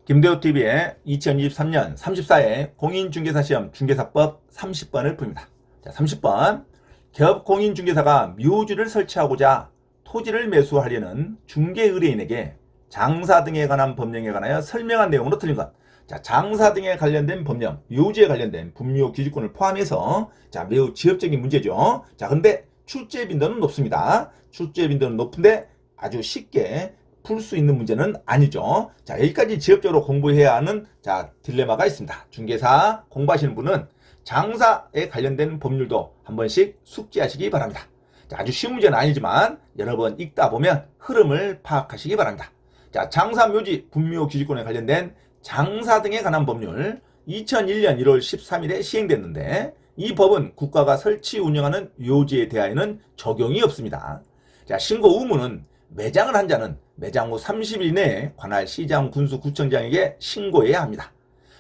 김대호TV의 2023년 34회 공인중개사시험 중개사법 30번을 풉니다. 자, 30번. 기업 공인중개사가 묘지를 설치하고자 토지를 매수하려는 중개의뢰인에게 장사 등에 관한 법령에 관하여 설명한 내용으로 틀린 것. 자, 장사 등에 관련된 법령, 묘지에 관련된 분묘 기준권을 포함해서 자, 매우 지엽적인 문제죠. 자, 근데 출제 빈도는 높습니다. 출제 빈도는 높은데 아주 쉽게 풀 수 있는 문제는 아니죠. 자, 여기까지 지역적으로 공부해야 하는 자, 딜레마가 있습니다. 중개사 공부하시는 분은 장사에 관련된 법률도 한 번씩 숙지하시기 바랍니다. 자, 아주 쉬운 문제는 아니지만 여러 번 읽다 보면 흐름을 파악하시기 바랍니다. 자, 장사 묘지 분묘 기준권에 관련된 장사 등에 관한 법률 2001년 1월 13일에 시행됐는데 이 법은 국가가 설치 운영하는 묘지에 대하여는 적용이 없습니다. 자, 신고 의무는 매장을 한 자는 매장 후 30일 내에 관할 시장 군수 구청장에게 신고해야 합니다.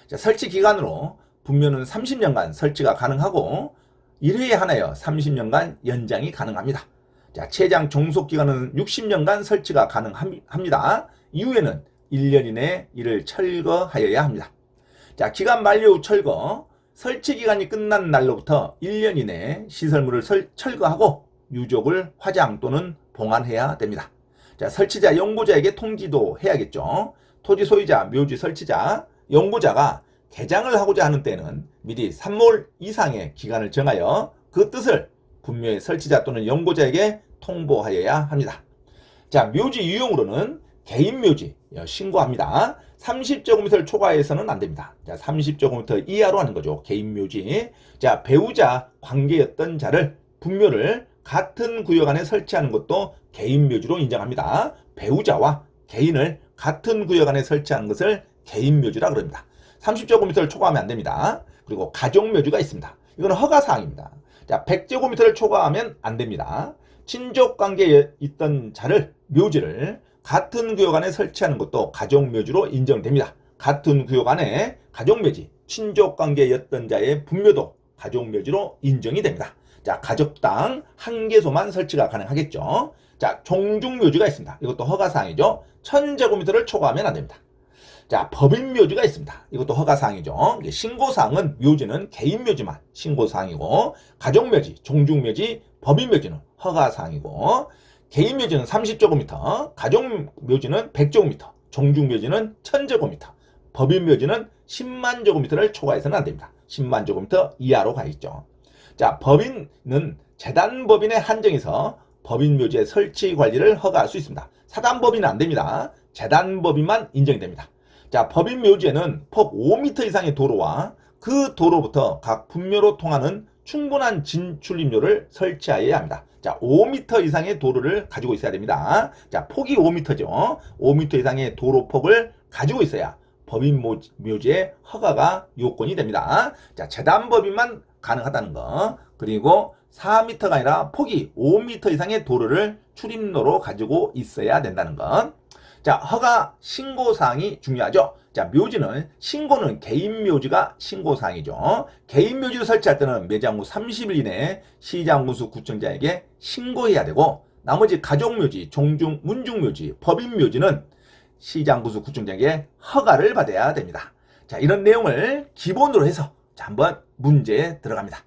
자, 설치 기간으로 분묘는 30년간 설치가 가능하고 1회에 한하여 30년간 연장이 가능합니다. 자, 최장 종속 기간은 60년간 설치가 가능합니다. 이후에는 1년 이내에 이를 철거하여야 합니다. 자, 기간 만료 후 철거, 설치 기간이 끝난 날로부터 1년 이내에 시설물을 철거하고 유족을 화장 또는 봉안해야 됩니다. 자, 설치자, 연고자에게 통지도 해야겠죠. 토지 소유자, 묘지 설치자, 연고자가 개장을 하고자 하는 때는 미리 3월 이상의 기간을 정하여 그 뜻을 분묘의 설치자 또는 연고자에게 통보하여야 합니다. 자, 묘지 유형으로는 개인 묘지 신고합니다. 30제곱미터를 초과해서는 안 됩니다. 자, 30제곱미터 이하로 하는 거죠. 개인 묘지. 자, 배우자 관계였던 자를 분묘를 같은 구역 안에 설치하는 것도 개인 묘지로 인정합니다. 배우자와 개인을 같은 구역 안에 설치하는 것을 개인 묘지라 그럽니다. 30제곱미터를 초과하면 안 됩니다. 그리고 가족 묘지가 있습니다. 이건 허가사항입니다. 자, 100제곱미터를 초과하면 안 됩니다. 친족 관계에 있던 자를 묘지를 같은 구역 안에 설치하는 것도 가족 묘지로 인정됩니다. 같은 구역 안에 가족 묘지, 친족 관계였던 자의 분묘도 가족 묘지로 인정이 됩니다. 자, 가족당 한 개소만 설치가 가능하겠죠. 자, 종중 묘지가 있습니다. 이것도 허가사항이죠. 1000제곱미터를 초과하면 안 됩니다. 자, 법인 묘지가 있습니다. 이것도 허가사항이죠. 신고사항은 묘지는 개인 묘지만 신고사항이고, 가족 묘지, 종중 묘지, 법인 묘지는 허가사항이고, 개인 묘지는 30제곱미터, 가족 묘지는 100제곱미터, 종중 묘지는 1000제곱미터, 법인 묘지는 10만 제곱미터를 초과해서는 안 됩니다. 10만 제곱미터 이하로 가 있죠. 자, 법인은 재단법인의 한정에서 법인 묘지의 설치 관리를 허가할 수 있습니다. 사단법인은 안 됩니다. 재단법인만 인정이 됩니다. 자, 법인 묘지에는 폭 5m 이상의 도로와 그 도로부터 각 분묘로 통하는 충분한 진출입로를 설치하여야 합니다. 자, 5m 이상의 도로를 가지고 있어야 됩니다. 자, 폭이 5m죠. 5m 이상의 도로폭을 가지고 있어야 법인 묘지의 허가가 요건이 됩니다. 자, 재단법인만 가능하다는 거. 그리고 4m가 아니라 폭이 5m 이상의 도로를 출입로로 가지고 있어야 된다는 것. 자, 허가 신고사항이 중요하죠. 자, 묘지는 신고는 개인 묘지가 신고사항이죠. 개인 묘지를 설치할 때는 매장 후 30일 이내에 시장군수 구청장에게 신고해야 되고, 나머지 가족 묘지, 종중, 문중 묘지, 법인 묘지는 시장군수 구청장에게 허가를 받아야 됩니다. 자, 이런 내용을 기본으로 해서 자, 한번 문제에 들어갑니다.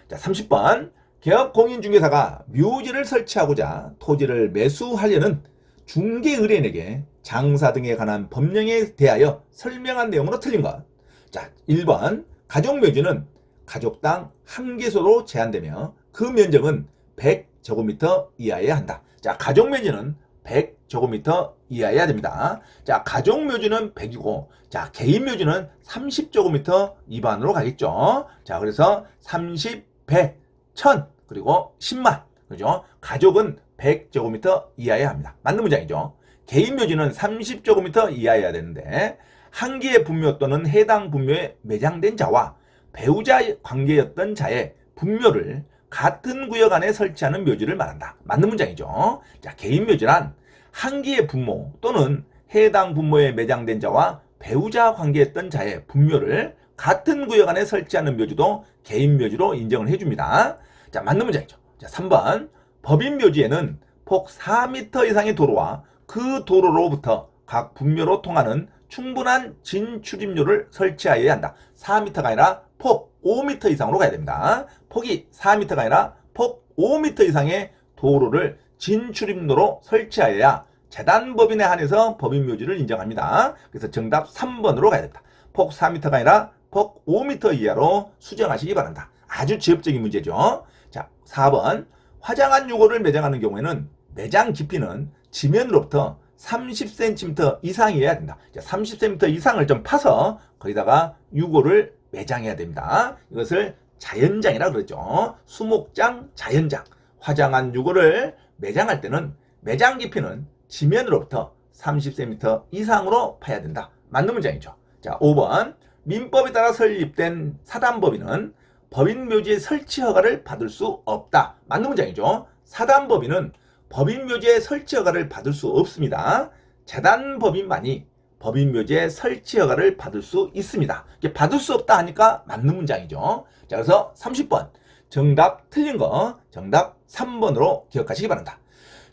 자, 30번. 개업 공인중개사가 묘지를 설치하고자 토지를 매수하려는 중개의뢰인에게 장사 등에 관한 법령에 대하여 설명한 내용으로 틀린 것. 자, 1번. 가족 묘지는 가족당 한 개소로 제한되며 그 면적은 100제곱미터 이하여야 한다. 자, 가족 묘지는 100제곱미터 이하여야 됩니다. 자, 가족 묘지는 100이고, 자, 개인 묘지는 30제곱미터 미만으로 가겠죠. 자, 그래서 30, 100, 1000, 그리고 10만. 그죠? 가족은 100제곱미터 이하여야 합니다. 맞는 문장이죠. 개인 묘지는 30제곱미터 이하여야 되는데, 한 개의 분묘 또는 해당 분묘에 매장된 자와 배우자 관계였던 자의 분묘를 같은 구역 안에 설치하는 묘지를 말한다. 맞는 문장이죠. 자, 개인 묘지란 한 개의 분모 또는 해당 분모에 매장된 자와 배우자 관계했던 자의 분묘를 같은 구역 안에 설치하는 묘지도 개인 묘지로 인정을 해줍니다. 자, 맞는 문장이죠. 자, 3번. 법인 묘지에는 폭 4m 이상의 도로와 그 도로로부터 각 분묘로 통하는 충분한 진출입료를 설치하여야 한다. 4m가 아니라 폭 5m 이상으로 가야 됩니다. 폭이 4m가 아니라 폭 5m 이상의 도로를 진출입로로 설치하여야 재단법인에 한해서 법인묘지를 인정합니다. 그래서 정답 3번으로 가야 됩니다. 폭 4m가 아니라 폭 5m 이하로 수정하시기 바랍니다. 아주 지엽적인 문제죠. 자, 4번. 화장한 유골을 매장하는 경우에는 매장 깊이는 지면으로부터 30cm 이상이어야 된다. 30cm 이상을 좀 파서 거기다가 유골을 매장해야 됩니다. 이것을 자연장이라 그러죠. 수목장, 자연장. 화장한 유골을 매장할 때는 매장 깊이는 지면으로부터 30cm 이상으로 파야 된다. 맞는 문장이죠. 자, 5번. 민법에 따라 설립된 사단법인은 법인묘지의 설치 허가를 받을 수 없다. 맞는 문장이죠. 사단법인은 법인묘지의 설치 허가를 받을 수 없습니다. 재단법인만이 법인묘지의 설치 허가를 받을 수 있습니다. 이게 받을 수 없다 하니까 맞는 문장이죠. 자, 그래서 30번 정답 틀린 거 정답 3번으로 기억하시기 바랍니다.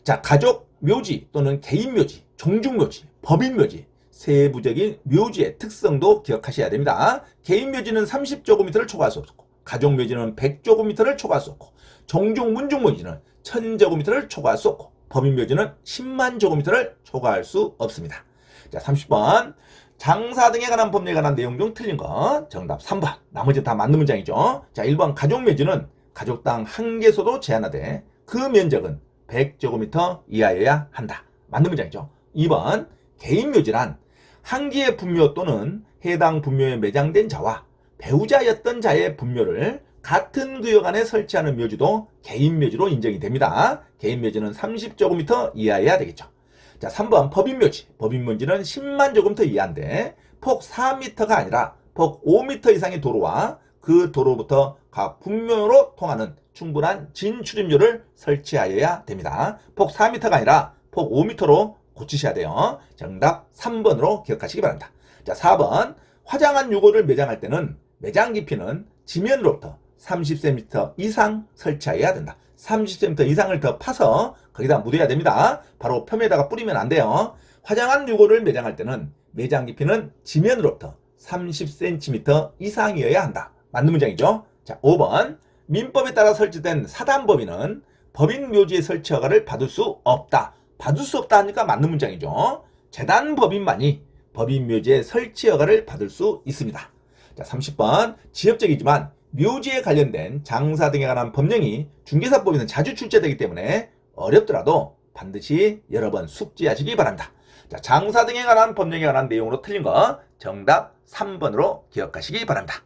자, 가족 묘지 또는 개인 묘지, 종중 묘지, 법인 묘지, 세부적인 묘지의 특성도 기억하셔야 됩니다. 개인 묘지는 30제곱미터를 초과할 수 없고, 가족 묘지는 100제곱미터를 초과할 수 없고, 종중 문중 묘지는 1000제곱미터를 초과할 수 없고, 법인 묘지는 10만 제곱미터를 초과할 수 없습니다. 자, 30번 장사 등에 관한 법률에 관한 내용 중 틀린 거 정답 3번. 나머지 다 맞는 문장이죠. 자, 1번 가족 묘지는 가족당 한 개소도 제한하되 그 면적은 100제곱미터 이하여야 한다. 맞는 문장이죠. 2번 개인 묘지란 한 개의 분묘 또는 해당 분묘에 매장된 자와 배우자였던 자의 분묘를 같은 구역 안에 설치하는 묘지도 개인 묘지로 인정이 됩니다. 개인 묘지는 30제곱미터 이하여야 되겠죠. 자, 3번 법인묘지. 법인묘지는 10만 제곱미터 이하인데 폭 4m가 아니라 폭 5m 이상의 도로와 그 도로부터 각 분묘로 통하는 충분한 진출입료를 설치하여야 됩니다. 폭 4m가 아니라 폭 5m로 고치셔야 돼요. 정답 3번으로 기억하시기 바랍니다. 자, 4번 화장한 유골을 매장할 때는 매장 깊이는 지면으로부터 30cm 이상 설치해야 된다. 30cm 이상을 더 파서 거기다 묻어야 됩니다. 바로 표면에다가 뿌리면 안 돼요. 화장한 유골을 매장할 때는 매장 깊이는 지면으로부터 30cm 이상이어야 한다. 맞는 문장이죠. 자, 5번 민법에 따라 설치된 사단법인은 법인 묘지의 설치 허가를 받을 수 없다. 받을 수 없다 하니까 맞는 문장이죠. 재단법인만이 법인 묘지의 설치 허가를 받을 수 있습니다. 자, 30번 지엽적이지만 묘지에 관련된 장사 등에 관한 법령이 중개사법에는 자주 출제되기 때문에 어렵더라도 반드시 여러 번 숙지하시기 바랍니다. 자, 장사 등에 관한 법령에 관한 내용으로 틀린 거 정답 3번으로 기억하시기 바랍니다.